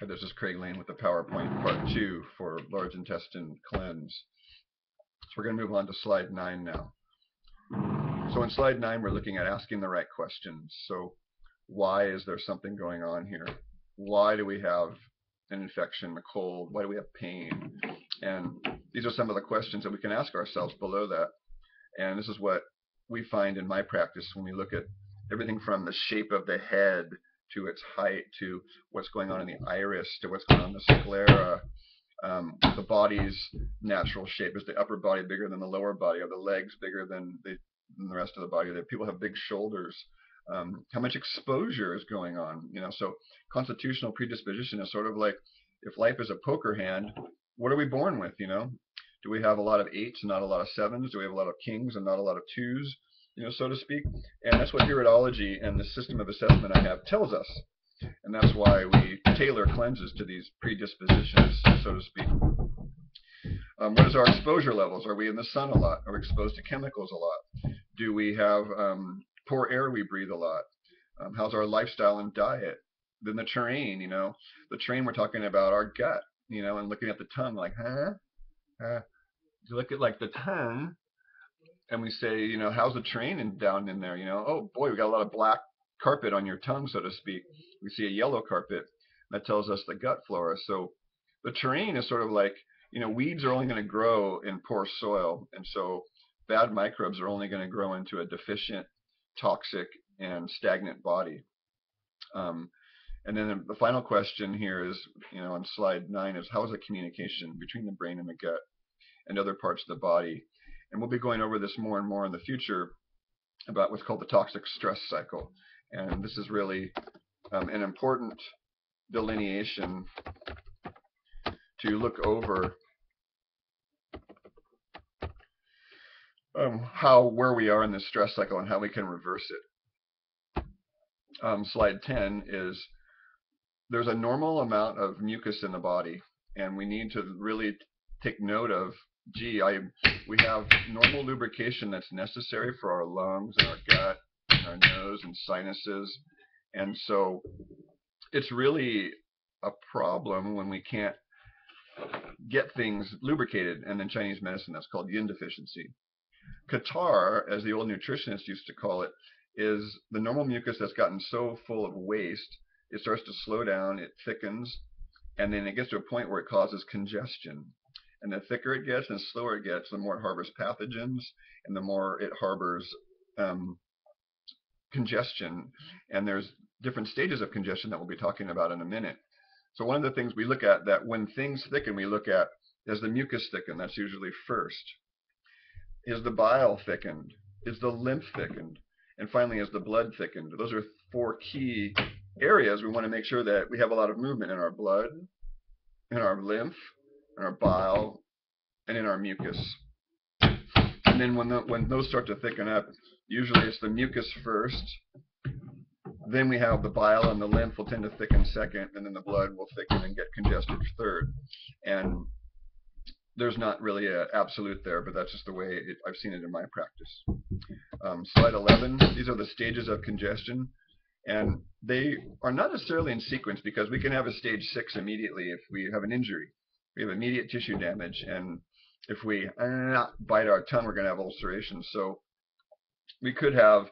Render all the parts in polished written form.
Okay, this is Craig Lane with the PowerPoint Part 2 for Large Intestine Cleanse. So we're going to move on to Slide 9 now. So in Slide 9, we're looking at asking the right questions. So why is there something going on here? Why do we have an infection, a cold? Why do we have pain? And these are some of the questions that we can ask ourselves below that. And this is what we find in my practice when we look at everything from the shape of the head to its height, to what's going on in the iris, to what's going on in the sclera. The body's natural shape. Is the upper body bigger than the lower body? Are the legs bigger than the rest of the body? That people have big shoulders. How much exposure is going on? So constitutional predisposition is sort of like if life is a poker hand, what are we born with? Do we have a lot of 8s and not a lot of 7s? Do we have a lot of kings and not a lot of 2s? So to speak. And that's what iridology and the system of assessment I have tells us. And that's why we tailor cleanses to these predispositions, so to speak. What is our exposure levels? Are we in the sun a lot? Are we exposed to chemicals a lot? Do we have poor air we breathe a lot? How's our lifestyle and diet? Then the terrain, the terrain we're talking about our gut, and looking at the tongue like, you look at like the tongue, and we say, how's the terrain down in there? Oh boy, we got a lot of black carpet on your tongue, so to speak. We see a yellow carpet. That tells us the gut flora. So the terrain is sort of like, weeds are only going to grow in poor soil, and so bad microbes are only going to grow into a deficient, toxic, and stagnant body. And then the final question here is, on Slide 9, is how is the communication between the brain and the gut and other parts of the body? And we'll be going over this more and more in the future about what's called the toxic stress cycle. And this is really an important delineation to look over where we are in this stress cycle and how we can reverse it. Slide 10 is there's a normal amount of mucus in the body, and we need to really take note of, we have normal lubrication that's necessary for our lungs and our gut and our nose and sinuses. And so it's really a problem when we can't get things lubricated. And in Chinese medicine, that's called yin deficiency. Catarrh, as the old nutritionists used to call it, is the normal mucus that's gotten so full of waste, it starts to slow down, it thickens, and then it gets to a point where it causes congestion. And the thicker it gets and the slower it gets, the more it harbors pathogens, and the more it harbors congestion. And there's different stages of congestion that we'll be talking about in a minute. So one of the things we look at, that when things thicken, we look at, does the mucus thicken? That's usually first. Is the bile thickened? Is the lymph thickened? And finally, is the blood thickened? Those are 4 key areas. We want to make sure that we have a lot of movement in our blood, in our lymph, in our bile, and in our mucus. And then when those start to thicken up, usually it's the mucus first. Then we have the bile and the lymph will tend to thicken second, and then the blood will thicken and get congested third. And there's not really an absolute there, but that's just the way I've seen it in my practice. Slide 11, these are the stages of congestion. And they are not necessarily in sequence, because we can have a stage 6 immediately if we have an injury. We have immediate tissue damage, and if we bite our tongue, we're going to have ulceration. So we could have,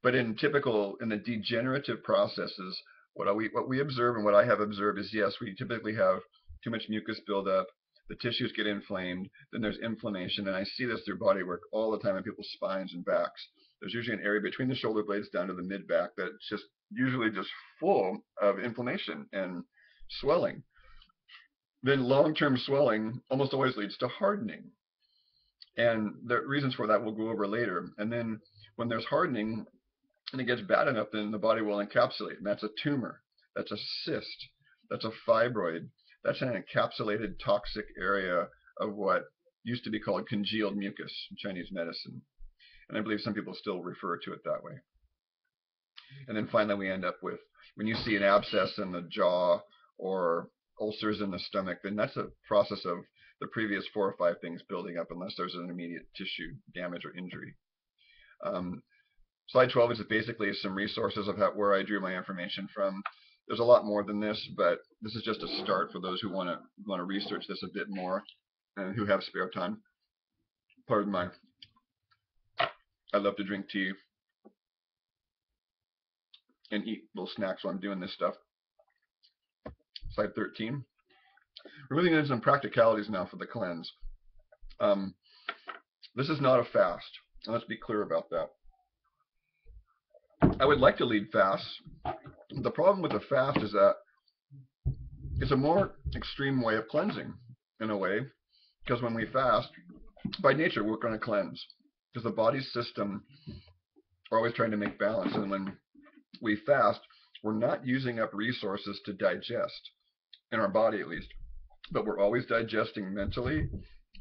but in the degenerative processes, what we observe and what I have observed is, yes, we typically have too much mucus buildup, the tissues get inflamed, then there's inflammation, and I see this through body work all the time in people's spines and backs. There's usually an area between the shoulder blades down to the mid-back that's just usually just full of inflammation and swelling. Then long-term swelling almost always leads to hardening. And the reasons for that we'll go over later. And then when there's hardening and it gets bad enough, then the body will encapsulate. And that's a tumor. That's a cyst. That's a fibroid. That's an encapsulated toxic area of what used to be called congealed mucus in Chinese medicine. And I believe some people still refer to it that way. And then finally we end up with, when you see an abscess in the jaw or ulcers in the stomach, then that's a process of the previous 4 or 5 things building up, unless there's an immediate tissue damage or injury. Slide 12 is basically some resources of where I drew my information from. There's a lot more than this, but this is just a start for those who want to research this a bit more and who have spare time. Pardon my, I love to drink tea and eat little snacks while I'm doing this stuff. Slide 13. We're moving into some practicalities now for the cleanse. This is not a fast, and let's be clear about that. I would like to lead fasts. The problem with a fast is that it's a more extreme way of cleansing, in a way, because when we fast, by nature, we're going to cleanse, because the body's system are always trying to make balance, and when we fast, we're not using up resources to digest, in our body at least, but we're always digesting mentally,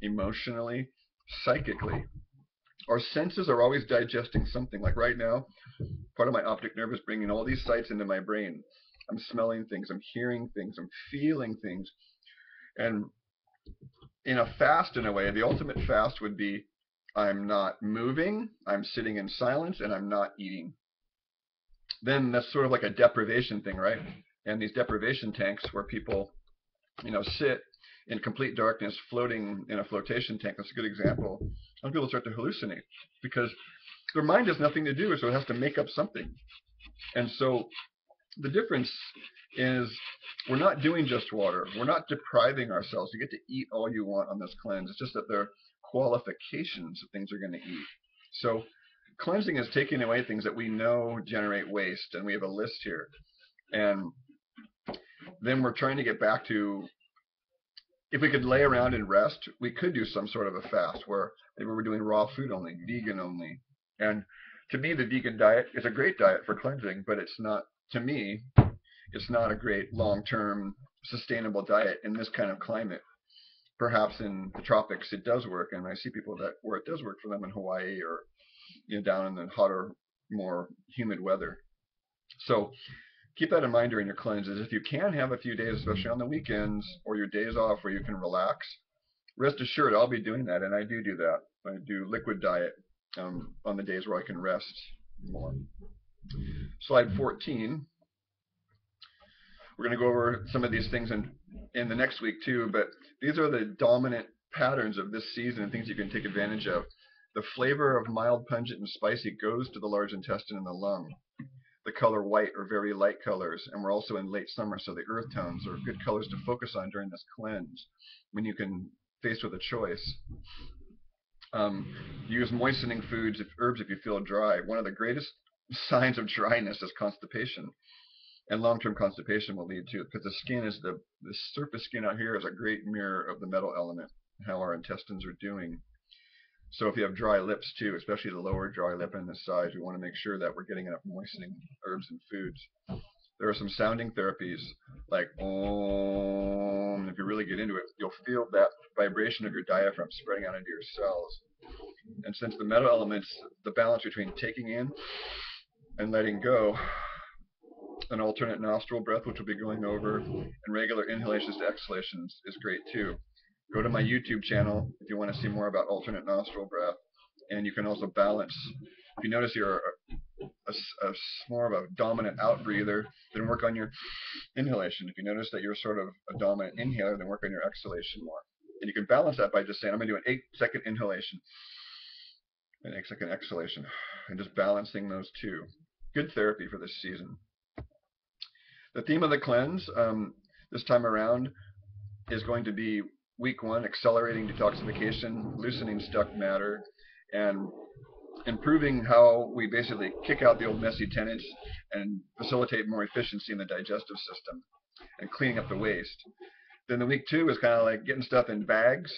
emotionally, psychically. Our senses are always digesting something. Like right now, part of my optic nerve is bringing all these sights into my brain. I'm smelling things, I'm hearing things, I'm feeling things. And in a fast, in a way, the ultimate fast would be I'm not moving, I'm sitting in silence, and I'm not eating. Then that's sort of like a deprivation thing, right? And these deprivation tanks where people, sit in complete darkness floating in a flotation tank, that's a good example. Some people start to hallucinate because their mind has nothing to do, so it has to make up something. And so the difference is we're not doing just water. We're not depriving ourselves. You get to eat all you want on this cleanse. It's just that there are qualifications of things you're going to eat. So cleansing is taking away things that we know generate waste, and we have a list here. And then we're trying to get back to, if we could lay around and rest, we could do some sort of a fast where maybe we're doing raw food only, vegan only. And to me, the vegan diet is a great diet for cleansing, but it's not, to me, it's not a great long-term sustainable diet in this kind of climate. Perhaps in the tropics it does work, and I see people where it does work for them in Hawaii or down in the hotter, more humid weather. So keep that in mind during your cleanses. If you can have a few days, especially on the weekends or your days off where you can relax, rest assured I'll be doing that, and I do that. I do liquid diet on the days where I can rest more. Slide 14. We're going to go over some of these things in the next week too, but these are the dominant patterns of this season and things you can take advantage of. The flavor of mild, pungent, and spicy goes to the large intestine and the lung. The color white or very light colors, and we're also in late summer, so the earth tones are good colors to focus on during this cleanse when you can face with a choice. Use moistening foods, herbs if you feel dry. One of the greatest signs of dryness is constipation, and long-term constipation will lead to it, because the skin is the surface skin out here is a great mirror of the metal element, how our intestines are doing. So if you have dry lips too, especially the lower dry lip and the sides, we want to make sure that we're getting enough moistening herbs and foods. There are some sounding therapies like Om. If you really get into it, you'll feel that vibration of your diaphragm spreading out into your cells. And since the metal elements, the balance between taking in and letting go, an alternate nostril breath, which we'll be going over, and regular inhalations to exhalations is great too. Go to my YouTube channel if you want to see more about alternate nostril breath. And you can also balance. If you notice you're more of a dominant out breather, then work on your inhalation. If you notice that you're sort of a dominant inhaler, then work on your exhalation more. And you can balance that by just saying, I'm going to do an 8-second inhalation, an 8-second exhalation, and just balancing those two. Good therapy for this season. The theme of the cleanse this time around is going to be week 1, accelerating detoxification, loosening stuck matter, and improving how we basically kick out the old messy tenants and facilitate more efficiency in the digestive system and cleaning up the waste. Then the week 2 is kind of like getting stuff in bags,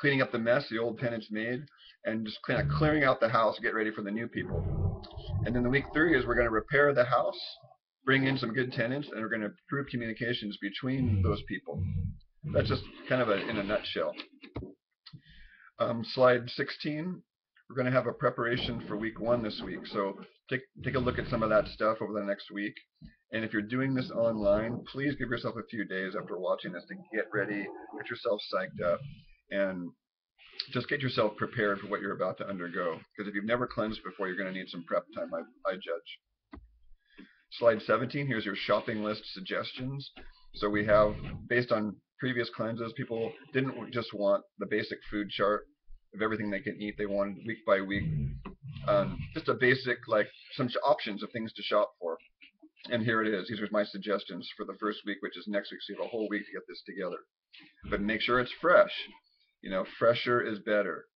cleaning up the mess the old tenants made, and just kind of clearing out the house, get ready for the new people. And then the week 3 is we're going to repair the house, bring in some good tenants, and we're going to improve communications between those people. That's just kind of in a nutshell. Slide 16. We're going to have a preparation for week 1 this week. So take a look at some of that stuff over the next week. And if you're doing this online, please give yourself a few days after watching this to get ready, get yourself psyched up, and just get yourself prepared for what you're about to undergo. Because if you've never cleansed before, you're going to need some prep time, I judge. Slide 17, here's your shopping list suggestions. So we have, based on previous cleanses, people didn't just want the basic food chart of everything they can eat. They wanted week by week, just a basic, like some options of things to shop for. And here it is. These are my suggestions for the first week, which is next week. So you have a whole week to get this together. But make sure it's fresh. You know, fresher is better.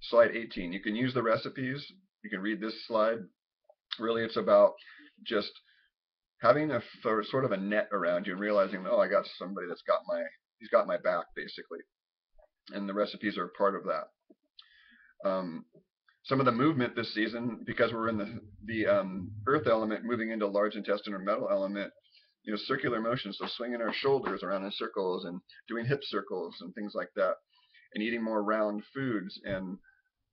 Slide 18. You can use the recipes. You can read this slide. Really, it's about just having a sort of a net around you and realizing, oh, I got somebody he's got my back, basically. And the recipes are part of that. Some of the movement this season, because we're in the earth element moving into large intestine or metal element, you know, circular motion, so swinging our shoulders around in circles and doing hip circles and things like that, and eating more round foods and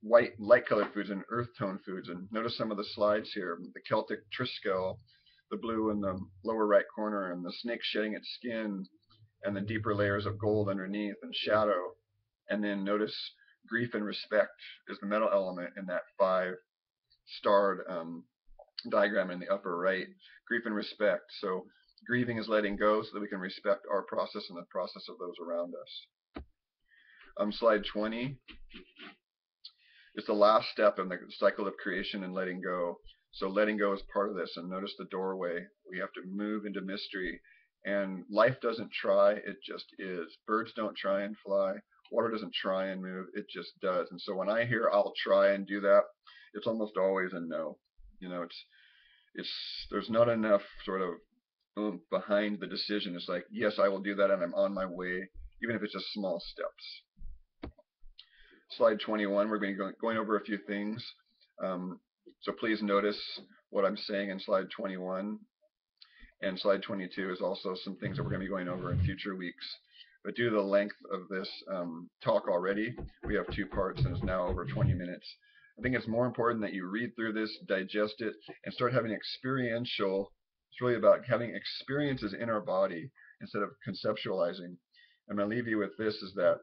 white, light-colored foods and earth tone foods. And notice some of the slides here: the Celtic Triskel, the blue in the lower right corner, and the snake shedding its skin, and the deeper layers of gold underneath and shadow. And then notice grief and respect is the metal element in that 5-starred diagram in the upper right. Grief and respect. So grieving is letting go so that we can respect our process and the process of those around us. Slide 20 is the last step in the cycle of creation and letting go. So letting go is part of this. And notice the doorway. We have to move into mystery. And life doesn't try, it just is. Birds don't try and fly. Water doesn't try and move, it just does. And so when I hear I'll try and do that, it's almost always a no. You know, there's not enough sort of behind the decision. It's like, yes, I will do that, and I'm on my way, even if it's just small steps. Slide 21, we're going to be going over a few things. So please notice what I'm saying in slide 21. And slide 22 is also some things that we're going to be going over in future weeks. But due to the length of this talk already, we have 2 parts, and it's now over 20 minutes. I think it's more important that you read through this, digest it, and start having experiential. It's really about having experiences in our body instead of conceptualizing. I'm going to leave you with this, is that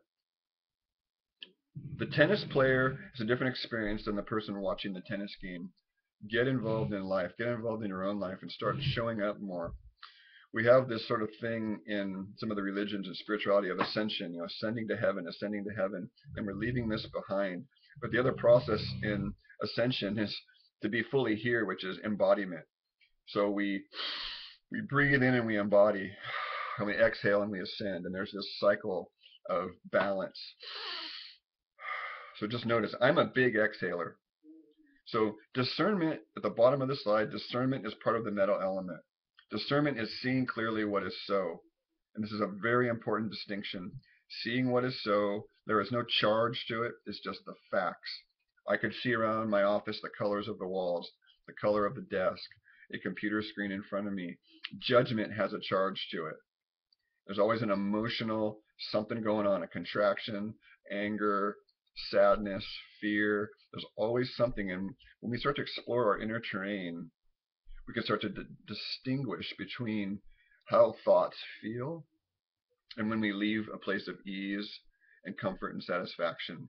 the tennis player has a different experience than the person watching the tennis game. Get involved in life. Get involved in your own life and start showing up more. We have this sort of thing in some of the religions and spirituality of ascension, you know, ascending to heaven, and we're leaving this behind. But the other process in ascension is to be fully here, which is embodiment. So we breathe in and we embody, and we exhale and we ascend, and there's this cycle of balance. So just notice, I'm a big exhaler. So discernment, at the bottom of the slide, discernment is part of the metal element. Discernment is seeing clearly what is so. And this is a very important distinction. Seeing what is so, there is no charge to it, it's just the facts. I could see around my office the colors of the walls, the color of the desk, a computer screen in front of me. Judgment has a charge to it. There's always an emotional something going on, a contraction, anger, sadness, fear. There's always something. And when we start to explore our inner terrain, we can start to distinguish between how thoughts feel and when we leave a place of ease and comfort and satisfaction.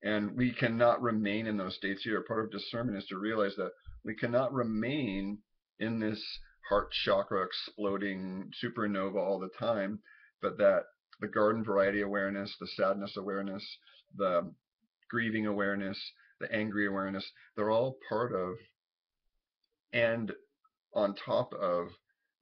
And we cannot remain in those states here. Part of discernment is to realize that we cannot remain in this heart chakra exploding supernova all the time, but that the garden variety awareness, the sadness awareness, the grieving awareness, the angry awareness, they're all part of and on top of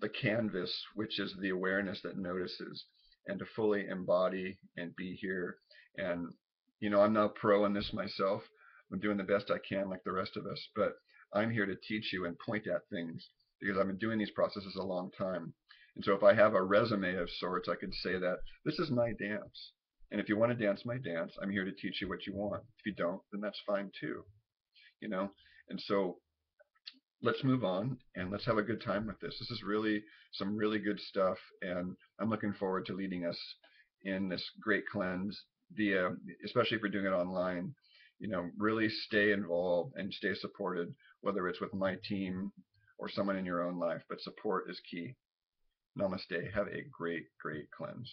the canvas, which is the awareness that notices, and to fully embody and be here. And, you know, I'm not pro in this myself. I'm doing the best I can like the rest of us, but I'm here to teach you and point at things because I've been doing these processes a long time. And so if I have a resume of sorts, I could say that this is my dance. And if you want to dance my dance, I'm here to teach you what you want. If you don't, then that's fine too. You know? And so let's move on and let's have a good time with this. This is really some really good stuff, and I'm looking forward to leading us in this great cleanse via, especially if we're doing it online. You know, really stay involved and stay supported, whether it's with my team or someone in your own life, but support is key. Namaste. Have a great, great cleanse.